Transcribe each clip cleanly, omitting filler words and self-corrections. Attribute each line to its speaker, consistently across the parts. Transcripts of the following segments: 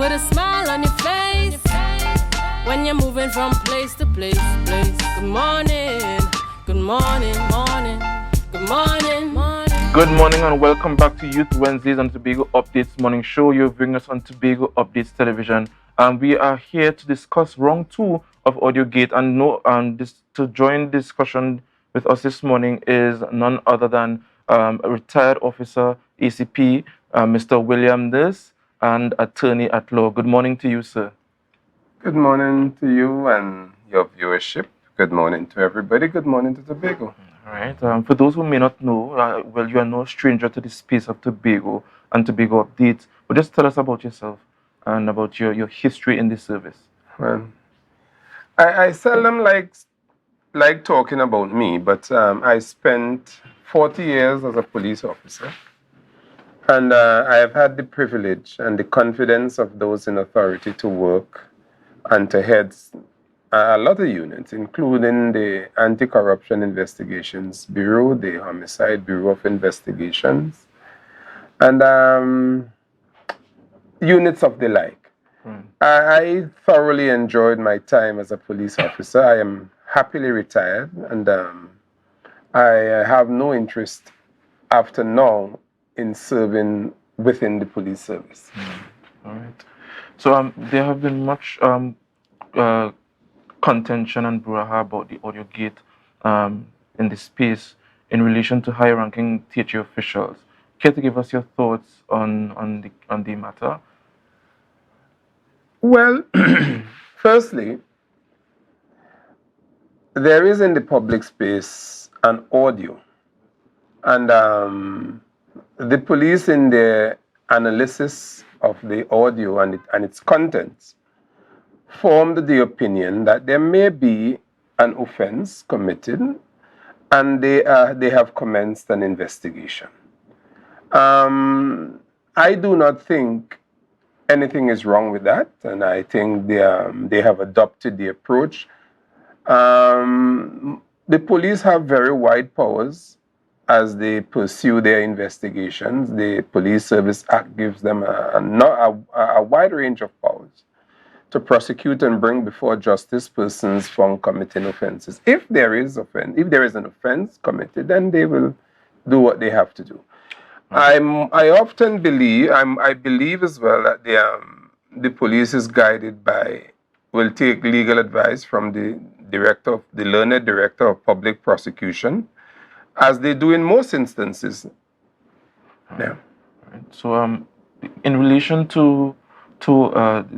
Speaker 1: put a smile on your face when you're moving from place to place. Good morning, good morning, morning, good morning, morning.
Speaker 2: Good morning and welcome back to Youth Wednesdays on Tobago Updates morning show. You're viewing us on Tobago Updates television, and we are here to discuss round 2 of Audiogate. And to join the discussion with us this morning is none other than a retired officer, ACP, Mr. William Nurse, and attorney at law. Good morning to you, sir.
Speaker 3: Good morning to you and your viewership. Good morning to everybody. Good morning to Tobago.
Speaker 2: All right. For those who may not know, well, you are no stranger to the space of Tobago and Tobago Updates. But just tell us about yourself and about your history in this service.
Speaker 3: Well, I seldom like talking about me, but I spent 40 years as a police officer. And I have had the privilege and the confidence of those in authority to work and to head a lot of units, including the Anti-Corruption Investigations Bureau, the Homicide Bureau of Investigations, and units of the like. I thoroughly enjoyed my time as a police officer. I am happily retired, and I have no interest after now in serving within the police service.
Speaker 2: All right. So there have been much contention and brouhaha about the Audiogate in the space in relation to high-ranking TTPS officials. Care to give us your thoughts on the matter?
Speaker 3: Well, firstly, there is in the public space an audio, and the police in their analysis of the audio and its contents formed the opinion that there may be an offense committed, and they have commenced an investigation. I do not think anything is wrong with that, and I think they have adopted the approach. The police have very wide powers as they pursue their investigations. The Police Service Act gives them a wide range of powers to prosecute and bring before justice persons found committing offenses. If there is an offense committed, then they will do what they have to do. I believe as well that the police is guided will take legal advice from the learned director of public prosecution, as they do in most instances. Yeah.
Speaker 2: Right. So in relation to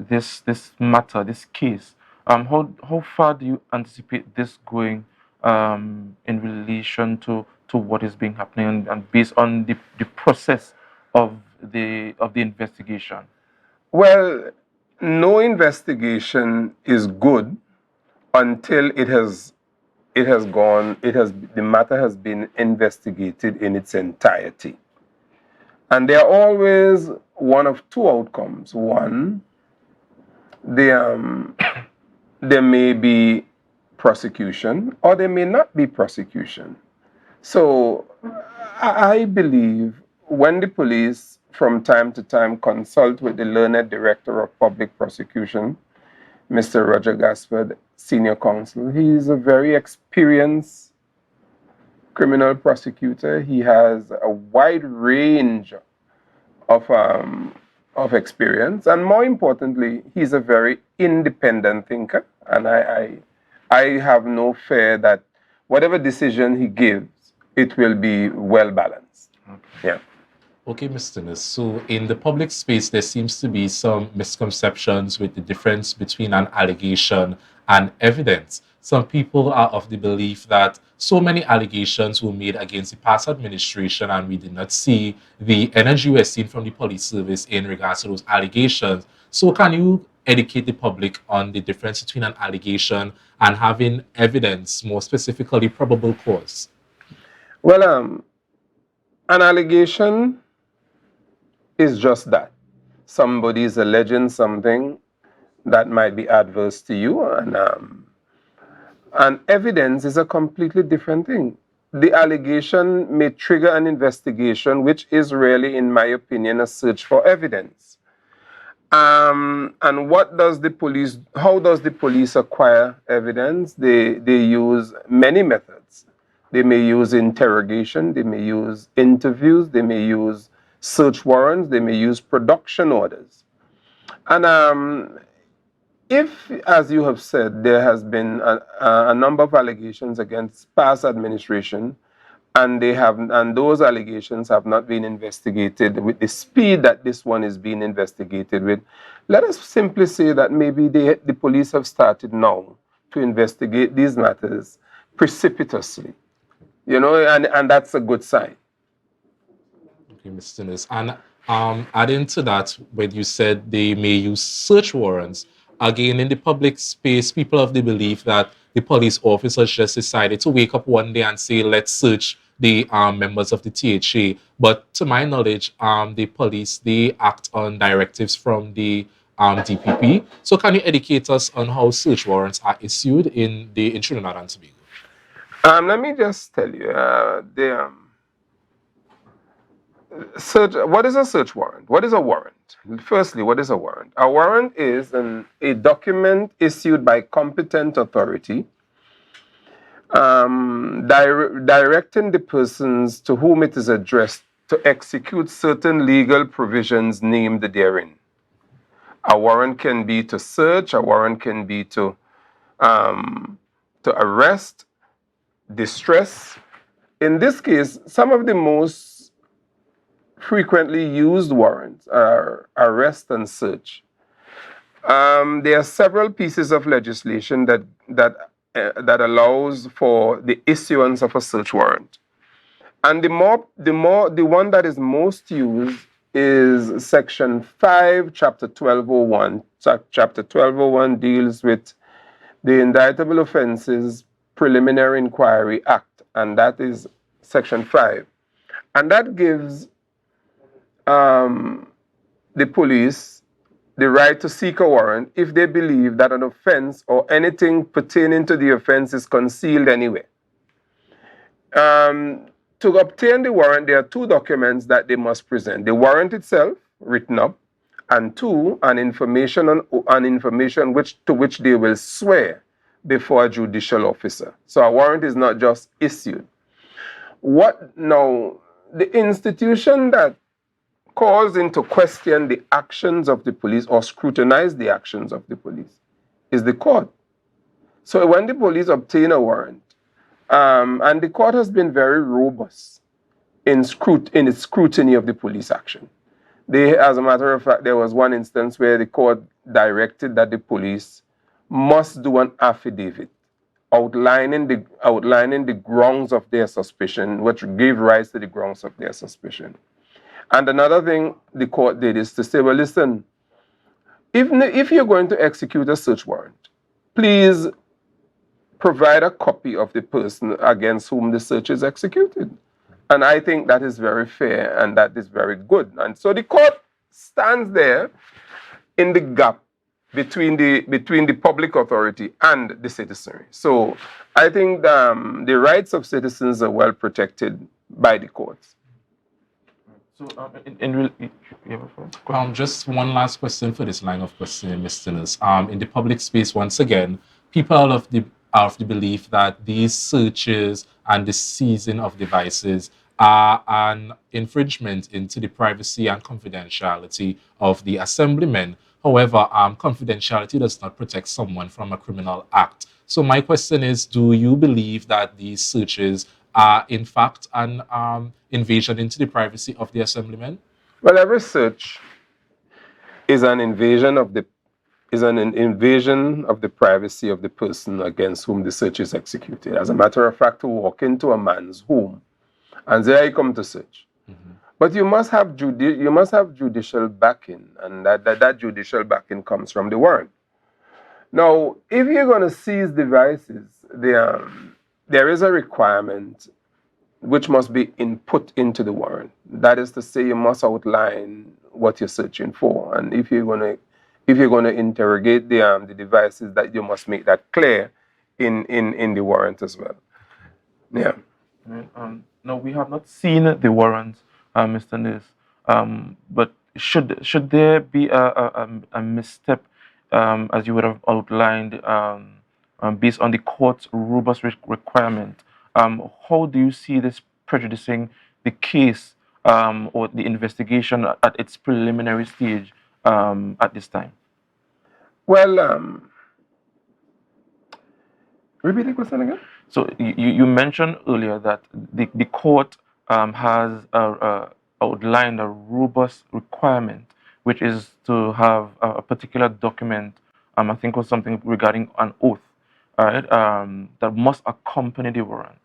Speaker 2: this matter, this case, how far do you anticipate this going in relation to what is being happening and based on the process of the investigation?
Speaker 3: Well, no investigation is good until the matter has been investigated in its entirety. And there are always one of two outcomes. One, there may be prosecution, or there may not be prosecution. So I believe when the police from time to time consult with the learned director of public prosecution, Mr. Roger Gaspard, senior counsel, he is a very experienced criminal prosecutor. He has a wide range of experience, and more importantly, he's a very independent thinker. And I have no fear that whatever decision he gives, it will be well balanced. Okay. Yeah.
Speaker 4: Okay, Mr. Ness. So in the public space, there seems to be some misconceptions with the difference between an allegation and evidence. Some people are of the belief that so many allegations were made against the past administration and we did not see the energy we're seeing from the police service in regards to those allegations. So can you educate the public on the difference between an allegation and having evidence, more specifically probable cause?
Speaker 3: Well, an allegation is just that. Somebody is alleging something that might be adverse to you, and evidence is a completely different thing. The allegation may trigger an investigation, which is really, in my opinion, a search for evidence. And what does the police? How does the police acquire evidence? They use many methods. They may use interrogation. They may use interviews. They may use search warrants. They may use production orders. And if, as you have said, there has been a number of allegations against past administration, and those allegations have not been investigated with the speed that this one is being investigated with, let us simply say that maybe the police have started now to investigate these matters precipitously, and that's a good sign.
Speaker 4: Okay, Mr. Nis. And adding to that, when you said they may use search warrants, again, in the public space, people have the belief that the police officers just decided to wake up one day and say, let's search the members of the THA. But to my knowledge, the police, they act on directives from the DPP. So can you educate us on how search warrants are issued in Trinidad and Tobago?
Speaker 3: Let me just tell you, what is a search warrant? What is a warrant? Firstly, what is a warrant? A warrant is a document issued by competent authority directing the persons to whom it is addressed to execute certain legal provisions named therein. A warrant can be to search, a warrant can be to arrest, distress. In this case, some of the most frequently used warrants are arrest and search. There are several pieces of legislation that allows for the issuance of a search warrant, and the one that is most used is Section 5, Chapter 1201. Chapter 1201 deals with the Indictable Offences Preliminary Inquiry Act, and that is Section 5, and that gives the police the right to seek a warrant if they believe that an offense or anything pertaining to the offense is concealed anywhere. To obtain the warrant, there are two documents that they must present: the warrant itself, written up, and two, an information to which they will swear before a judicial officer. So a warrant is not just issued. The institution that calls into question the actions of the police or scrutinize the actions of the police is the court. So when the police obtain a warrant, and the court has been very robust in its scrutiny of the police action. As a matter of fact, there was one instance where the court directed that the police must do an affidavit outlining the grounds of their suspicion, which gave rise to the grounds of their suspicion. And another thing the court did is to say, well, listen, if you're going to execute a search warrant, please provide a copy of the person against whom the search is executed. And I think that is very fair and that is very good. And so the court stands there in the gap between the public authority and the citizenry. So I think the rights of citizens are well protected by the courts.
Speaker 2: So,
Speaker 4: just one last question for this line of questioning, Mr. Nis. In the public space, once again, people are of the belief that these searches and the seizing of devices are an infringement into the privacy and confidentiality of the assemblymen. However, confidentiality does not protect someone from a criminal act. So my question is, do you believe that these searches are in fact an invasion into the privacy of the assemblymen?
Speaker 3: Well, every search is an invasion of the privacy of the person against whom the search is executed. As a matter of fact, to walk into a man's home and there you come to search. Mm-hmm. But you must have judicial backing, and that judicial backing comes from the warrant. Now, if you're going to seize devices, there is a requirement which must be input into the warrant. That is to say, you must outline what you're searching for, and if you're going to interrogate the devices, that you must make that clear in the warrant as well. Yeah.
Speaker 2: No, we have not seen the warrant, Mr. Nis. But should there be a misstep, as you would have outlined, based on the court's robust requirement? How do you see this prejudicing the case or the investigation at its preliminary stage at this time?
Speaker 3: Well, repeat the question again.
Speaker 2: So you mentioned earlier that the court has outlined a robust requirement, which is to have a particular document. I think was something regarding an oath, right? That must accompany the warrant,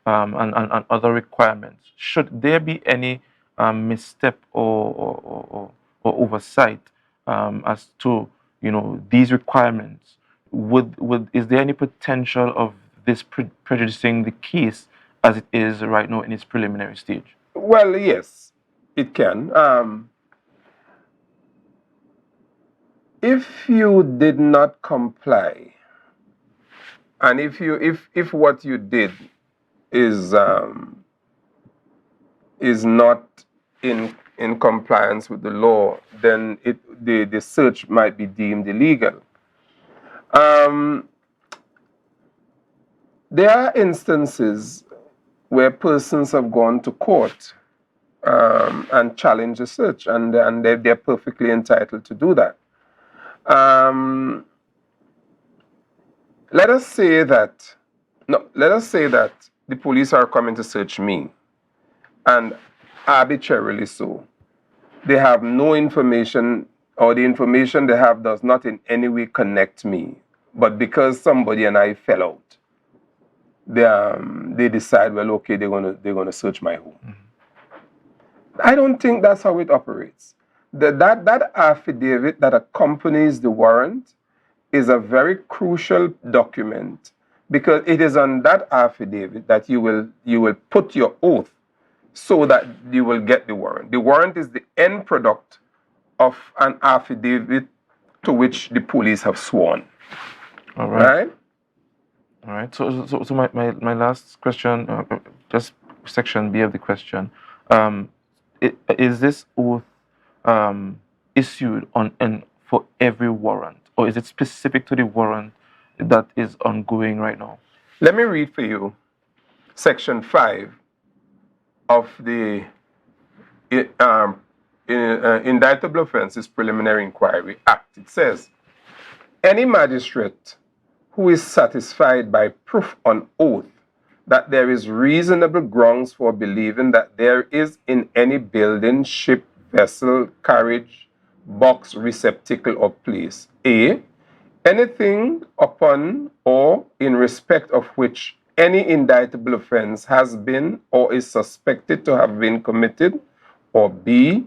Speaker 2: and other requirements. Should there be any misstep or oversight as to these requirements, is there any potential of this prejudicing the case as it is right now in its preliminary stage?
Speaker 3: Well, yes, it can. If you did not comply, and if what you did is not in compliance with the law, then the search might be deemed illegal. There are instances where persons have gone to court and challenged the search, and they're perfectly entitled to do that. Let us say that the police are coming to search me, and arbitrarily so. They have no information, or the information they have does not in any way connect me. But because somebody and I fell out, they decide, well, okay, they're gonna search my home. Mm-hmm. I don't think that's how it operates. That affidavit that accompanies the warrant is a very crucial document, because it is on that affidavit that you will put your oath so that you will get the warrant. The warrant is the end product of an affidavit to which the police have sworn.
Speaker 2: All right. All right. So my last question, just section B of the question, is this oath issued for every warrant, or is it specific to the warrant that is ongoing right now?
Speaker 3: Let me read for you section 5 of the Indictable Offences Preliminary Inquiry Act. It says, any magistrate who is satisfied by proof on oath that there is reasonable grounds for believing that there is in any building, ship, vessel, carriage, box, receptacle, or place, A, anything upon or in respect of which any indictable offense has been or is suspected to have been committed, or B,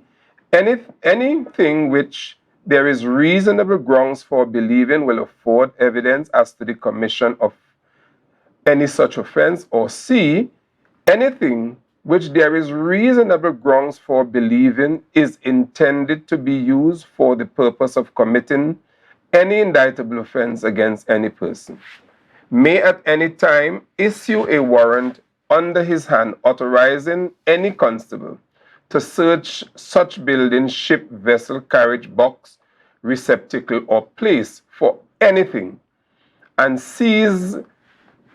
Speaker 3: anything which there is reasonable grounds for believing will afford evidence as to the commission of any such offense, or C, anything which there is reasonable grounds for believing is intended to be used for the purpose of committing any indictable offense against any person, may at any time issue a warrant under his hand authorizing any constable to search such building, ship, vessel, carriage, box, receptacle, or place for anything, and seize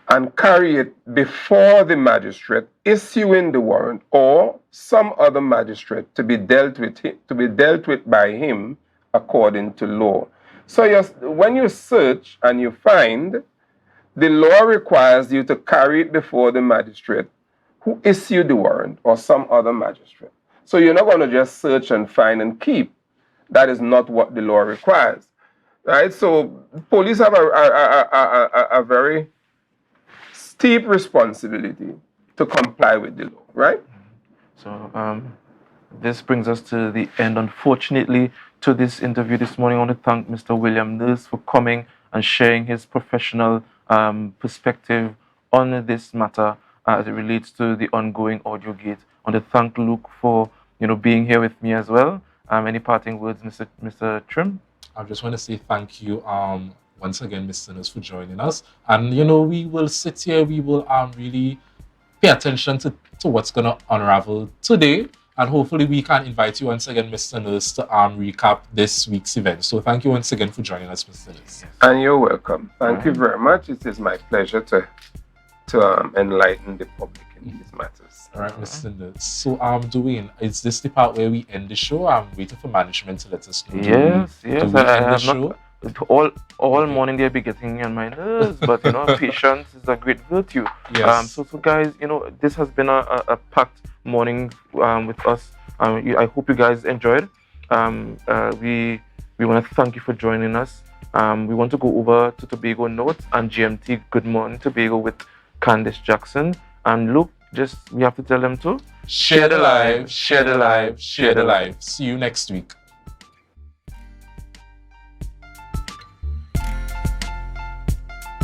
Speaker 3: and carry it before the magistrate issuing the warrant or some other magistrate to be dealt with by him according to law. So when you search and you find, the law requires you to carry it before the magistrate who issued the warrant or some other magistrate. So you're not going to just search and find and keep. That is not what the law requires, right? So police have a very steep responsibility to comply with the law, right?
Speaker 2: So this brings us to the end, unfortunately, to this interview this morning. I want to thank Mr. William Nurse for coming and sharing his professional perspective on this matter as it relates to the ongoing Audiogate. I want to thank Luke for being here with me as well. Any parting words, Mr. Trim?
Speaker 4: I just want to say thank you once again, Mr. Nurse, for joining us. And we will sit here, we will really pay attention to what's going to unravel today. And hopefully we can invite you once again, Mr. Nurse, to recap this week's event. So thank you once again for joining us, Mr. Nurse.
Speaker 3: And you're welcome. Thank you very much. It is my pleasure to enlighten the public in these matters.
Speaker 4: All right, Mr. Nurse. So, Dwayne, is this the part where we end the show? I'm waiting for management to let us know.
Speaker 2: Yes.
Speaker 4: Do we
Speaker 2: I
Speaker 4: end the
Speaker 2: have
Speaker 4: show?
Speaker 2: All morning they'll be getting on my nerves, but patience is a great virtue.
Speaker 4: Yes.
Speaker 2: So guys, this has been a packed morning with us. I hope you guys enjoyed. We want to thank you for joining us. We want to go over to Tobago Notes and GMT Good Morning Tobago with Candice Jackson. And look, we have to tell them to
Speaker 4: Share the live, share the live, share the live. See you next week.